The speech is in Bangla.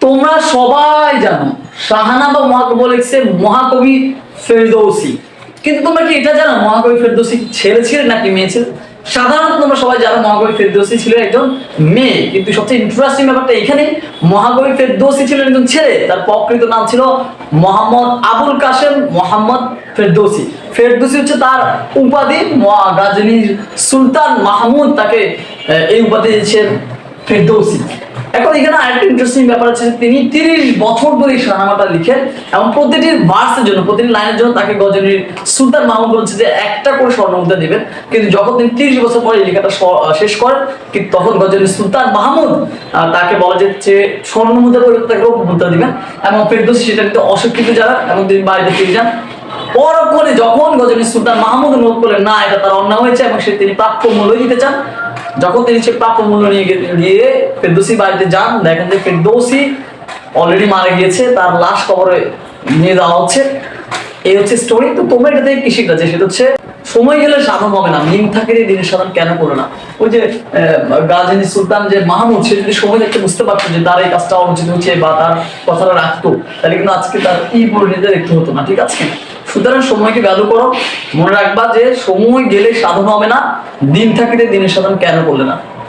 তোমরা সবাই জানো শাহানা বা মহাকাব্য লিখছে মহাকবি ফেরদৌসী, কিন্তু তোমরা কি এটা জানো মহাকবি ফেরদৌসী ছেলে ছিলেন নাকি মেয়ে ছিলেন? সাধারণত তোমরা সবাই জানো মহাকবি ফেরদৌসী ছিলেন একজন মেয়ে, কিন্তু সবচেয়ে ইন্টারেস্টিং ব্যাপারটা এখানে মহাকবি ফেরদৌসী ছিলেন একজন ছেলে। তার প্রকৃত নাম ছিল মোহাম্মদ আবুল কাসেম মোহাম্মদ ফেরদৌসী। ফেরদৌসী হচ্ছে তার উপাধি। গাজনীর সুলতান মাহমুদ তাকে এই উপাধি দিয়েছেন ফেরদৌসী। এখন এখানে আরেকটা ইন্টারেস্টিং ব্যাপার আছে, তিনি 30 বছর ধরে শাহনামাটা লিখেন এবং প্রতিটি ভার্সের জন্য প্রতিটি লাইনের জন্য তাকে গজনীর সুলতান মাহমুদ বলছে যে একটা করে স্বর্ণমুদ্রা দিবেন। কিন্তু যখন তিনি 30 বছর পরে এই লেখাটা শেষ করেন, কিন্তু তখন গজনীর সুলতান মাহমুদ তাকে বলা যে স্বর্ণমুদ্রা পরিবর্তে তাকে রৌপ্য মুদ্রা দিবেন এবং ফেরদৌসী সেটা কিন্তু অস্বীকৃত জানান এবং তিনি বাড়িতে ফিরে যান। পরক্ষণে যখন গজনীর সুলতান মাহমুদ অনুরোধ করলেন না এটা তার অন্যায় হয়েছে এবং তিনি প্রাপ্য মূল্য দিতে চান, যখন তিনি সে প্রাপ্য মূল্য নিয়ে গিয়ে ফেরদৌসী বাড়িতে যান, দেখেন যে ফেরদৌসী অলরেডি মারা গিয়েছে, তার লাশ কবরে নিয়ে যাওয়া হচ্ছে। এই হচ্ছে স্টোরি। তো তোমরা এটা থেকে কি শিখতে চাই সেটা হচ্ছে সময় গেলে সাধন হবে না, দিন থাকে দিনের সাধন কেন করে না। ওই যে গাজনী সুলতান যে মাহমুদ, সে যদি সময় দেখতে বুঝতে পারতো যে তার এই কাজটা অনুচিত হচ্ছে বা তার কথাটা রাখতো, তাহলে কিন্তু আজকে তার পরিণতি দেখতে হতো না। ঠিক আছে, সুতরাং সময়কে ভ্যালু করো, মনে রাখবা যে সময় গেলে সাধন হবে না, দিন থাকিতে দিনের সাধন কেন করলে না।